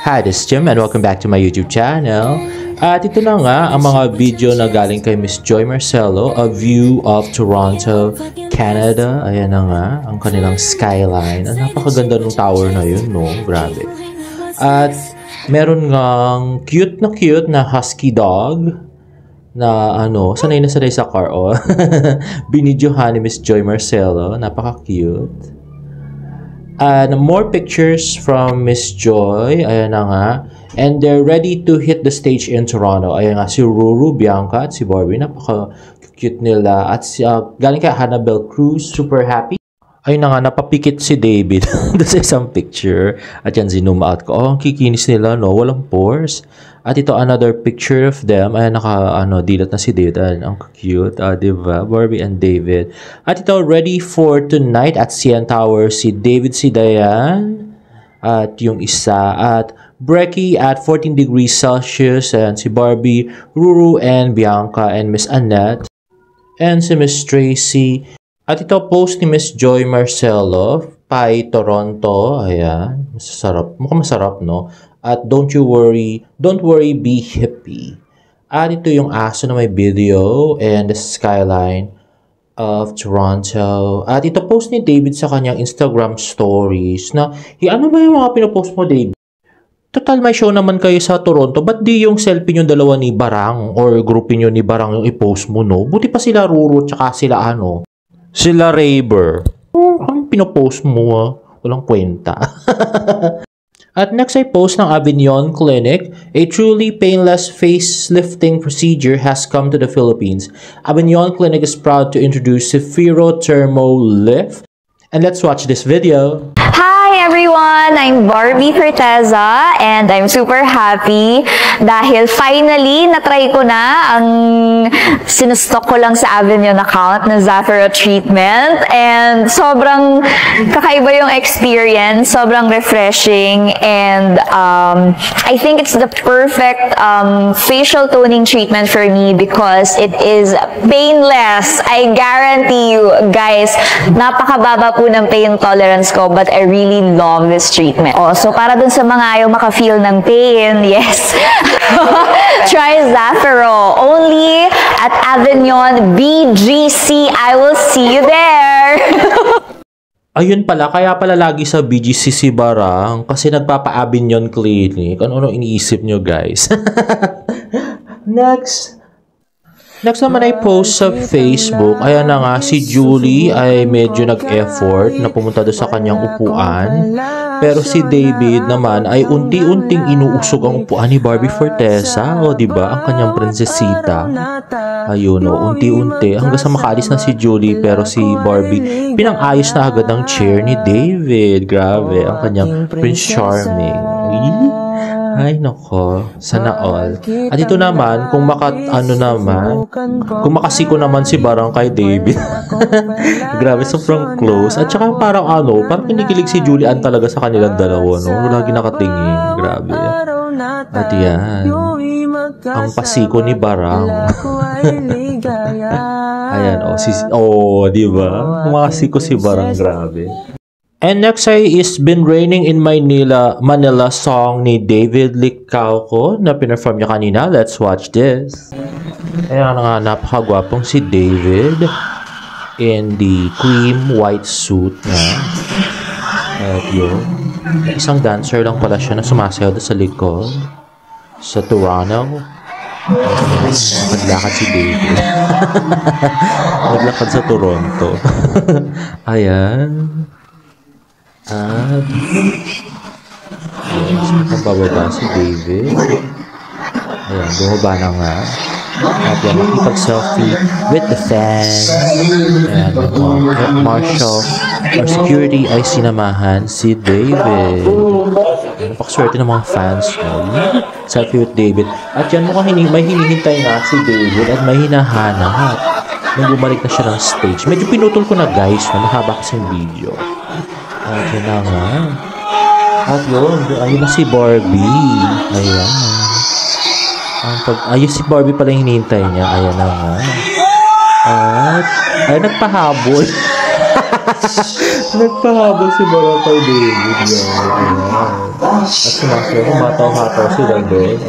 Hi, this is Jim and welcome back to my YouTube channel. At ito na nga ang mga video na galing kay Miss Joy Marcelo, A View of Toronto, Canada. Ayan na nga, ang kanilang skyline. Ang napakaganda ng tower na yun, no? Grabe. At meron ngang cute na husky dog na sanay na sanay sa car. Oh. Binidyohan ni Miss Joy Marcelo. Napaka-cute. And more pictures from Miss Joy. Ayan na nga. And they're ready to hit the stage in Toronto. Ayan nga, si Ruru, Bianca, at si Barbie. Napaka-cute nila. At galing kay Hannibal Cruz, super happy. Ayun na nga, napapikit si David doon sa isang picture. At yan, zoom out ko. Oh, ang kikinis nila, no? Walang pores. At ito, another picture of them. Ayan, dilat na si David. Ayan, ang cute. Diba? Barbie and David. At ito, ready for tonight at CN Tower. Si David, si Diane. At yung isa. At Brecky at 14 degrees Celsius. And si Barbie, Ruru, and Bianca, and Miss Annette. And si Miss Tracy. At ito, post ni Miss Joy Marcelo, Pai Toronto. Ayan, masarap. Mukhang masarap, no? At don't worry, be hippie. At ito yung aso na may video and the skyline of Toronto. At ito, post ni David sa kanyang Instagram stories na, ano ba yung mga pinopost mo, David? Total, may show naman kayo sa Toronto. Ba't di yung selfie nyo dalawa ni Barang or groupin nyo ni Barang yung i-post mo, no? Buti pa sila Ruru tsaka sila Raber. Ang pinopost mo, walang kwenta. At next ay post ng Avignon Clinic. A truly painless facelifting procedure has come to the Philippines. Avignon Clinic is proud to introduce Cefiro Thermo Lift. And let's watch this video. Hi everyone! I'm Barbie Corteza and I'm super happy dahil finally natry ko na ang sinustock ko lang sa Avignon account na Zafiro treatment and sobrang kakaiba yung experience, sobrang refreshing and I think it's the perfect facial toning treatment for me because it is painless. I guarantee you guys, napakababa po ng pain tolerance ko but I really love this treatment. So para dun sa mga ayaw maka-feel ng pain, yes, try Zafiro. Only at Avignon BGC. I will see you there. Ayun pala, kaya pala lagi sa BGC si Barang kasi nagpapa-Avignon Clinic. Ano iniisip nyo, guys? Next naman ay post sa Facebook. Ayan na nga, si Julie ay medyo nag-effort na pumunta doon sa kanyang upuan. Pero si David naman ay unti-unting inuusog ang upuan ni Barbie Forteza. O, diba? Ang kanyang prinsesita. Ayun, unti-unti. Hanggang sa makaalis na si Julie, pero si Barbie pinang-ayos na agad ang chair ni David. Grabe, ang kanyang Prince Charming. Ay, nako. Sana all. At ito naman, kung makasiko naman si Barang kay David. Grabe, sobrang close. At saka parang kinikilig si Julian talaga sa kanilang dalawa, no? Lagi nakatingin. Grabe. At yan. Ang pasiko ni Barang. Ayan, diba? Makasiko si Barang, grabe. And next ay It's Been Raining in Manila song ni David Licauco na pinerform niya kanina. Let's watch this. Ayan nga, napakagwapong si David in the cream white suit niya. At yun. Isang dancer lang pala siya na sumasayaw sa likod sa Toronto. Naglakad si David. Naglakad sa Toronto. Ayan. At pababa si David. Ayan, bumaba na nga. At yan, makipag-selfie with the fans. Ayan, marshal or security ay sinamahan si David. Ayan, napakaswerte ng mga fans. Selfie with David. At yan, mukhang may hinihintay nga si David at may hinahanap nung bumalik na siya ng stage. Medyo pinutol ko na, guys. Mahaba kasi yung video. At yun na nga. At yun, ayun na si Barbie. Ayan. Ayun si Barbie pala yung hinihintay niya. Ayan na nga. At, ay nagpahabol. Nagpahabol si Bara kay David. Yan. At sumasya, kumataw-hataw sila doon.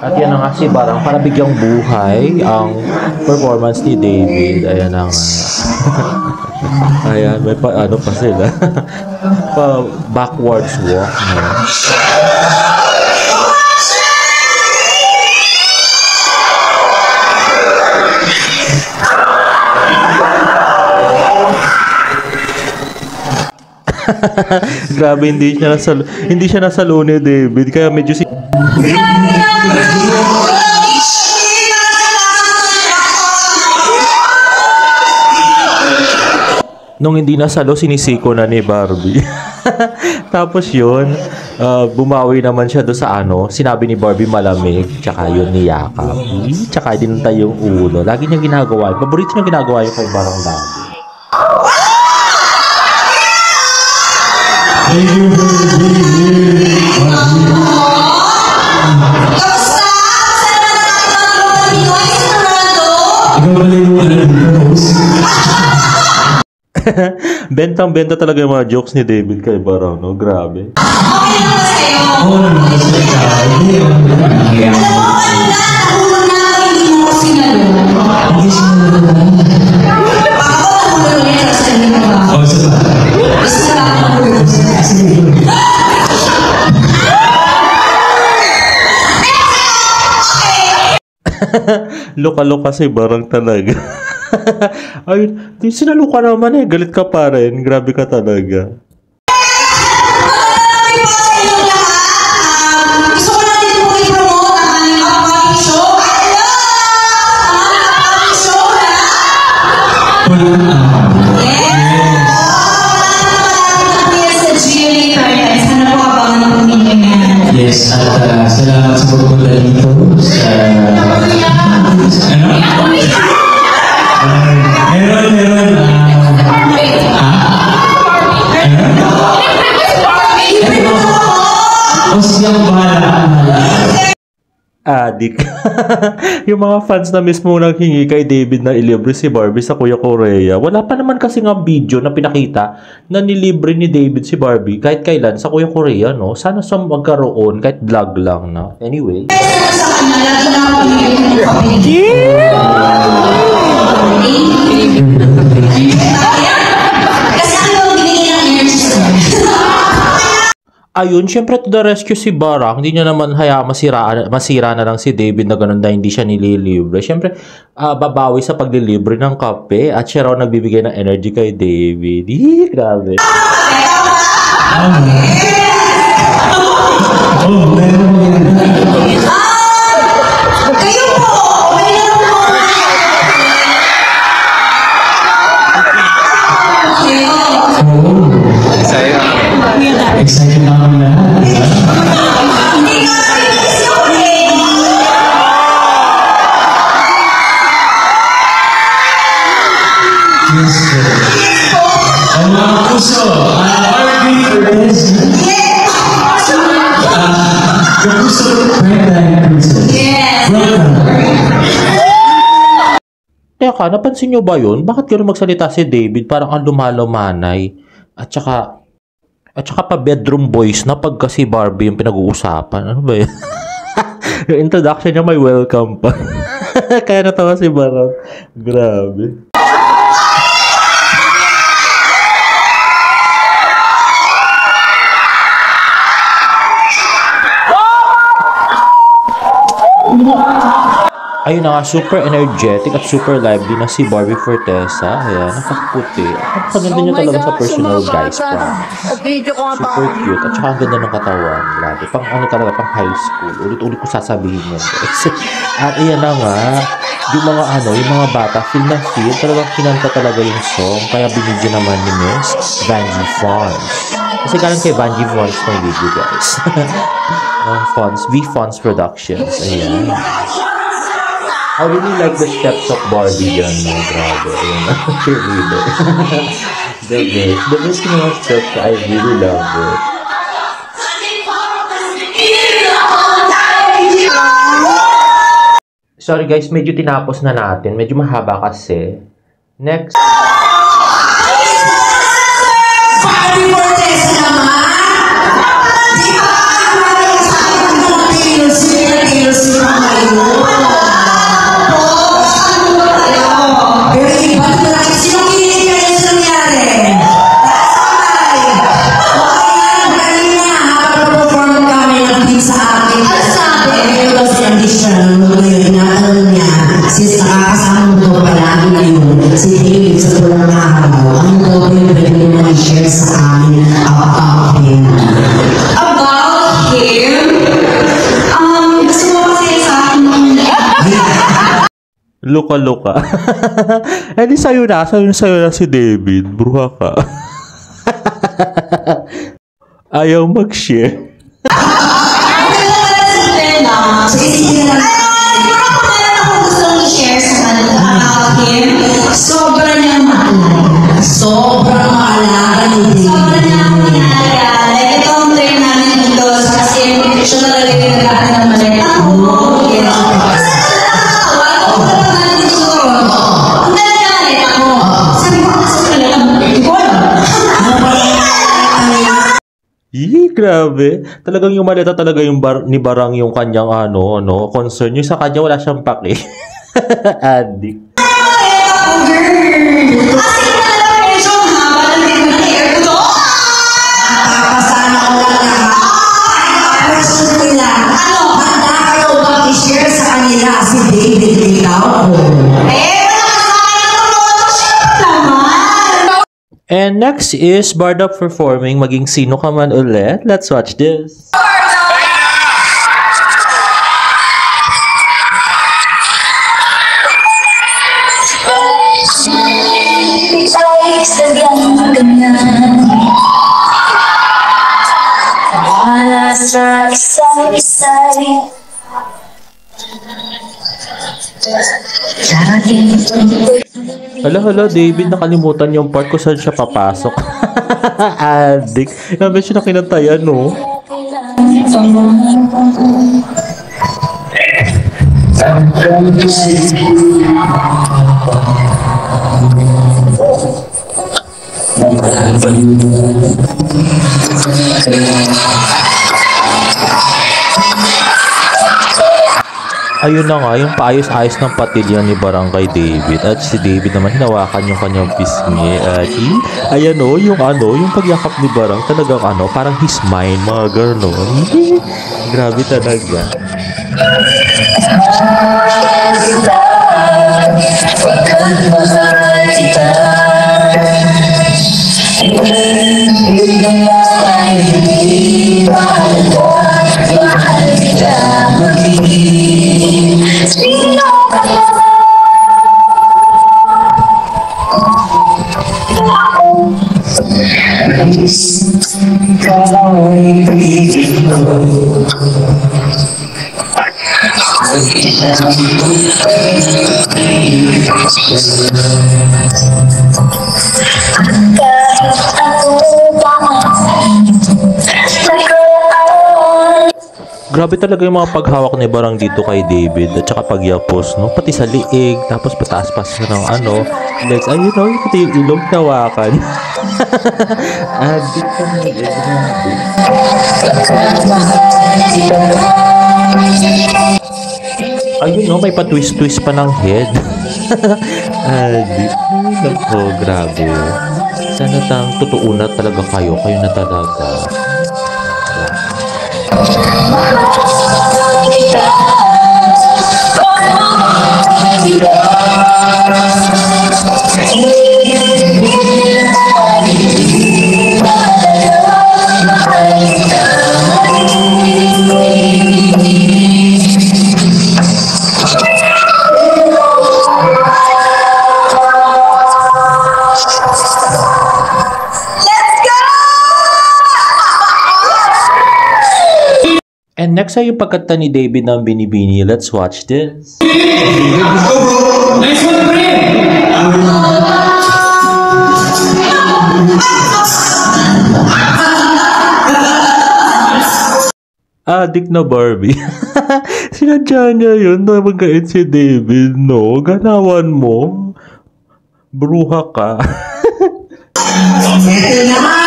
At yan na nga si Barang para bigyang buhay ang performance ni David. Ayan na nga. Ayan, may ano pa sila. Pa backwards walk. Grabe, hindi siya nasa ni David, kaya medyo nung hindi nasalo, sinisiko na ni Barbie. Tapos yun, bumawi naman siya doon sa sinabi ni Barbie malamig, tsaka yun niyakap. Tsaka dinantay yung ulo. Lagi niya ginagawa. Paborito niya ginagawa yung kay Barang Daddy. Bentang-benta talaga yung mga jokes ni David kay Barang, no? Grabe. Luka-luka si Barang talaga. Ayun, sinaluka naman galit ka pa rin. Grabe ka talaga. Gusto ko lang din po i-promote ang aming upcoming show. Upcoming show na? Yes! Sa GMA Paradise. Sana po abangan po ninyo yan. Yes, at salamat sa pagpunta dito sa... Meron. O siyang bahala. Adik. Yung mga fans na mismo nang hingi kay David na ilibre si Barbie sa Kuya Korea. Wala pa naman kasi nga video na pinakita na nilibre ni David si Barbie kahit kailan sa Kuya Korea, no? Sana sa magkaroon kahit vlog lang, no? Anyway. Ayun, syempre to the rescue si Barang. Hindi niya naman masira na lang si David na ganun na hindi siya nililibre. Syempre, babawi sa paglilibre ng kape at siya raw nagbibigay ng energy kay David. Grabe. Kayo po! Excited na kami lahat. Hindi ka kasi Yes, sir. Ang mga puso, RB Perez. The puso Paradise Princess. Teka, napansin nyo ba yun? Bakit gano'n magsalita si David? Parang ang lumalumanay. At saka pa bedroom voice na pagka si Barbie yung pinag-uusapan. Ano ba yun? Yung introduction niya may welcome pa. Kaya natawa si Barang. Grabe. Ayun na nga, super energetic at super lively na si Barbie Fortesa. Ayan, nakaputi. Napakaganda niya talaga sa personal, guys. Super cute. At saka ang ganda ng katawan. Grabe. Pang talaga, pang high school. Ulit-ulit ko sasabihin yan, guys. At ayan na nga, yung mga bata, feel na feel. Talagang kinanta talaga yung song. Kaya binigyan naman ni Miss Vanjie Fons. Kasi galing kay Vanjie Fons ng video, guys. V-Fons Productions. Ayan. I really like the steps of Barbie dyan, no? Grabe. Ayun, cheerleader. The best yung mga steps, I really love it. Sorry guys, medyo tinapos na natin. Medyo mahaba kasi. Next. Barbie Fortesa naman. Di ba? Parang sa akin ng Taylor Swift pa kayo. Pero iba na sino kinig kayo sa nangyari? Sabay. Okay yan, kanina habang perform kami ng sa akin. Ano sabi? Ito daw si Alicia. Tinatanong niya, sis, nakakasama mo daw palagi ngayon si David sa pulang araw. Ano daw yung pwede mo i-share sa amin about him? About him? Gusto mo kasi sa akin Luka-luka. Eh di sa'yo na si David. Bruha ka. Ayaw mag-share. So, isipin na lang. i-share sa kanila about him. Sobra niyang maalaga. Sobrang maalaga ni Sobrang David. niya akong inalaga. Like, ito ang train namin dito. Kasi siya talaga yung nag-aaral ng maleta. Yee, grabe. Talagang yung maleta talaga yung ni Barang yung kanyang concern. Yung sa kanya wala siyang pake. Addict. Nakakasana ko lang na person nila. Handa ka daw bang i-share sa kanila si David ikaw? And next is Barda performing Maging Sino Ka Man ulit. Let's watch this. Wala sa isa-isa'y Hala, David, nakalimutan yung part ko saan siya papasok. Addict. Nabi siya na kinantayan, no? Ayun na nga, yung paayos-ayos ng patilya ni Barangay David. At si David naman hinawakan yung kanyang pisngi. At ayan o, yung pagyakap ni Barang talagang parang he's mine, mga gano'n. Grabe talaga. Grabe talaga yung mga paghawak ni Barang dito kay David at saka pagyapos, no? Pati sa liig, tapos pataas-pas na ng legs. Ayun, no? Pati yung ilong nawakan. Adik ka na, grabe. Ayun, no? May pa-twist-twist pa ng head. Adik. Nako, grabe. Sana totoo na talaga kayo na talaga. And next ay yung pagkanta ni David ng Binibini. Let's watch this. Nice one, Adik na Barbie. Sinadya niya yun na magkait si David, no? Ganawan mo. Bruha ka. Ito na!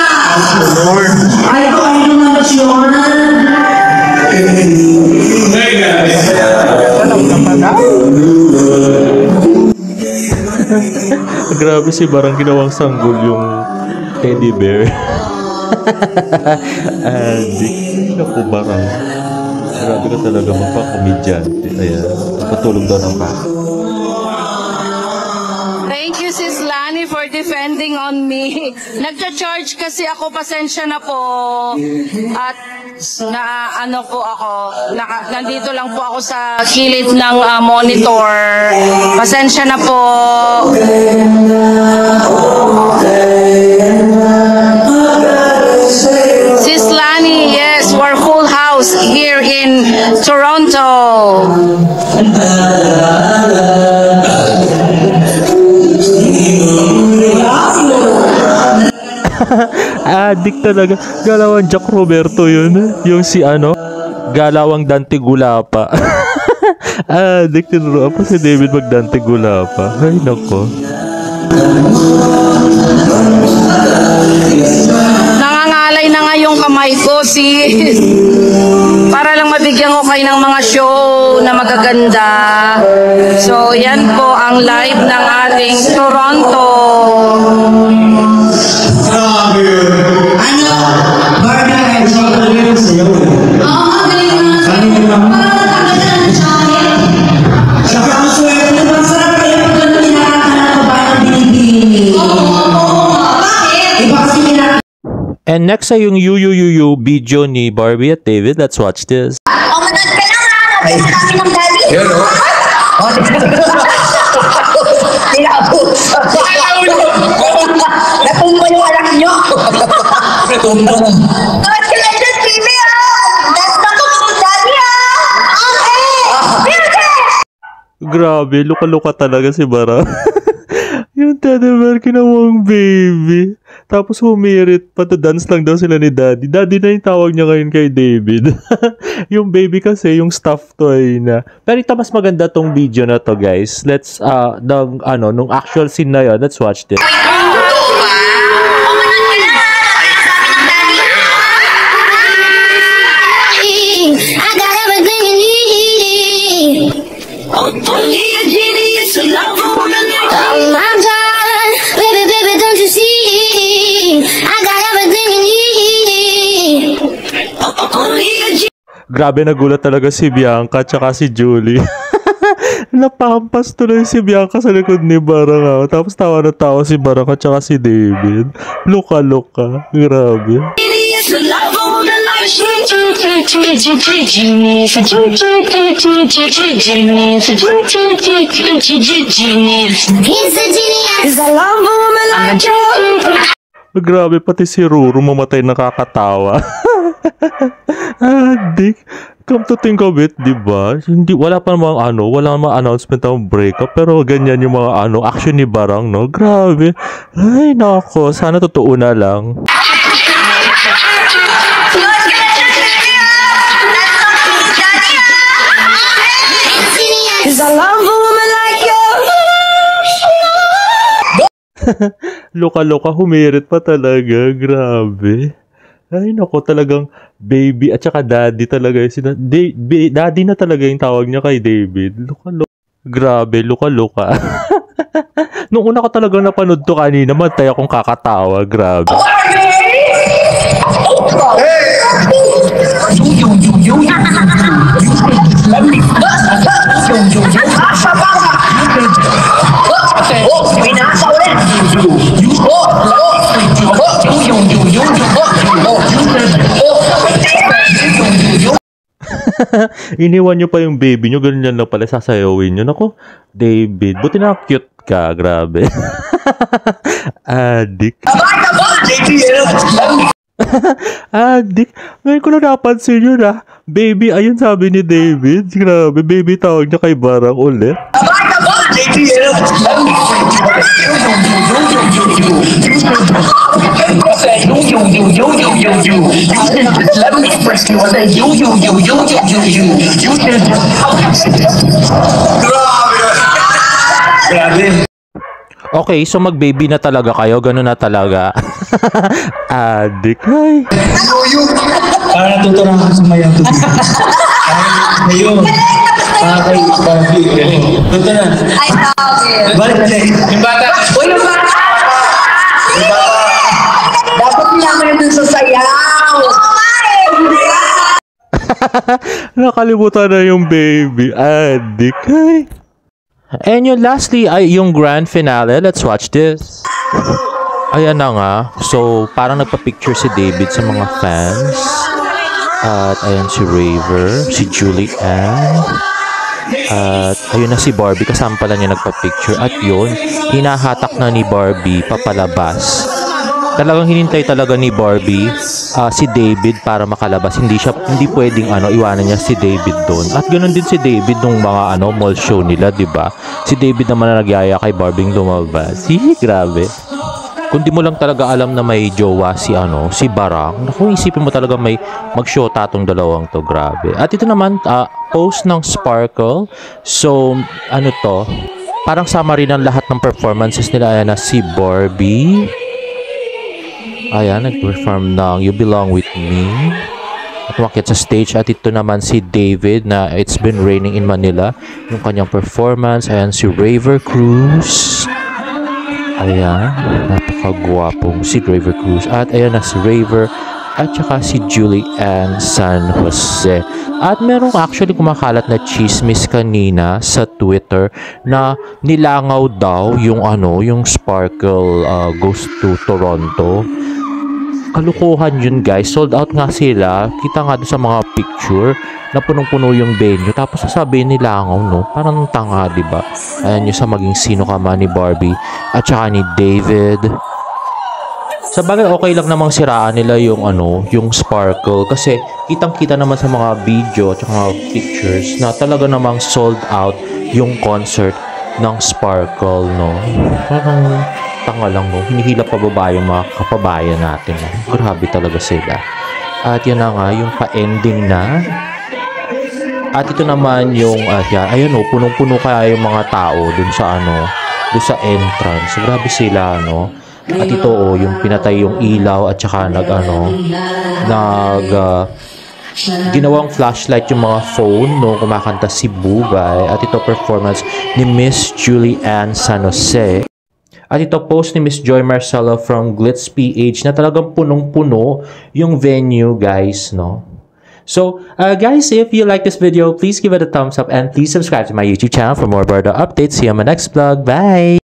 Ay, ko, ay naman yun. Grabe si Barang ginawang sanggol yung teddy bear. Adik. Naku, Barang. Grabe ka talaga magpa-komedyante. Ayan. Patulog daw ng baka. Thank you, Sis Lani, for defending on me. Nagcha-charge kasi ako, pasensya na po. At ano po ako, nandito lang po ako sa kilid ng monitor. Pasensya na po. Sis Lani, yes, we're full house here in Toronto. Adik talaga. Galawang Jack Roberto yun. Yung si Galawang Dante Gulapa. Adik tinuro pa si David Dante Gulapa. Ay nako. Nangangalay na nga yung kamay ko, sis. Para lang mabigyan ko kayo ng mga show na magaganda. So, yan po ang live ng ating Toronto. Ano? Barbie and chocolate yun sa'yo. Oo, galing na. Parang nakaganda ng chocolate. Saka ang swerte na masarap kayo pag ano kinakanan ko ba ng binibini. Oo. Bakit? Iba kasi And next ay yung Yu video ni Barbie at David. Let's watch this. O, manood ka lang ha. Mabay sa kami ng daddy. Yun o. Natumba yung anak nyo. Manood ka lang dyan, TV ha. That's not yung daddy ha. Okay. Grabe, luka-luka talaga si Bara. Yung teddy bear kinawang baby. Tapos humirit, dance lang daw sila ni Daddy. Daddy na yung tawag niya ngayon kay David. Yung baby kasi, yung stuffed toy na. Pero ito mas maganda tong video na to, guys. Let's, nung actual scene na yun, let's watch this. Grabe, nagulat talaga si Bianca tsaka si Julie. Napampas tuloy si Bianca sa likod ni Barang. Tapos tawa na tawa si Barang tsaka si David. Luka-luka. Grabe. Grabe, pati si Ruru mamatay nakakatawa. Adik. Come to think of it, di ba? Hindi, wala pa namang wala namang announcement ng breakup, pero ganyan yung mga action ni Barang, no? Grabe. Ay, nako. Sana totoo na lang. Loka-loka, humirit pa talaga. Grabe. Ay, nako, talagang baby at saka daddy talaga. Daddy na talaga yung tawag niya kay David. Luka-luka. Grabe, luka-luka. Nung una ko talaga napanood to kanina, matay akong kakatawa. Grabe. Iniwan nyo pa yung baby nyo, ganun yan lang pala sasayawin nyo. Naku, David, buti na cute ka, grabe. Adik. Adik, ngayon ko lang napansin yun baby, ayun sabi ni David. Grabe, baby tawag niya kay Barang ulit. Okay, so mag-baby na talaga kayo, gano'n na talaga. Adik, ay. Para natutunan ako sumayaw to baby. Ngayon, kay Barbie. Tuto na. I love it. Balik. Yung bata. Uy, yung bata! Dapat nilaman yung dun sa sayaw. Nakalimutan na yung baby. Adik, ay. And yun, lastly, ay yung grand finale. Let's watch this. Ayan na nga. So, parang nagpa-picture si David sa mga fans. At ayan si Raver, si Julianne. At ayun na si Barbie, kasama pala niya nagpa-picture. At yun, hinahatak na ni Barbie papalabas. Talagang hinintay talaga ni Barbie si David para makalabas. Hindi pwedeng iwanan niya si David doon. At ganoon din si David nung mga mall show nila, 'di ba? Si David naman na nagyaya kay Barbie lumabas. Grabe. Kung di mo lang talaga alam na may jowa si Barang, naku, isipin mo talaga may mag-shota tong dalawang to, grabe. At ito naman, post ng Sparkle. So, parang summary ng lahat ng performances nila. Ayan na si Barbie. Ayan, nag-perform ng You Belong With Me. At umakyat sa stage. At ito naman si David na It's Been Raining in Manila. Yung kanyang performance. Ayan si Raver Cruz. Ayan, napakagwapong si Raver Cruz. At ayan na si Raver. At saka si Julianne San Jose. At merong actually kumakalat na chismis kanina sa Twitter na nilangaw daw yung Sparkle goes to Toronto. Kalukuhan yun, guys. Sold out nga sila. Kita nga doon sa mga picture na punong-puno yung venue. Tapos sasabihin nila parang tanga, diba? Ayan yung sa maging sino ka man ni Barbie at saka ni David. Sa bagay, okay lang namang siraan nila yung Sparkle. Kasi kitang-kita naman sa mga video at mga pictures na talaga namang sold out yung concert ng Sparkle, no? Parang tanga lang, no? Hinihila pa baba yung mga kapabayan natin, no? Grabe talaga sila. At yan na nga, yung pa-ending na. At ito naman yung, ayan, punong-puno kaya yung mga tao dun sa entrance. Grabe sila, no? At ito, yung pinatay yung ilaw at saka ginawang flashlight yung mga phone, no? Kumakanta si Bugay. At ito, performance ni Miss Julianne San Jose. At ito, post ni Miss Joy Marcelo from Glitz PH na talagang punong-puno yung venue, guys, no? So, guys, if you like this video, please give it a thumbs up and please subscribe to my YouTube channel for more Barda updates. See you on my next vlog. Bye!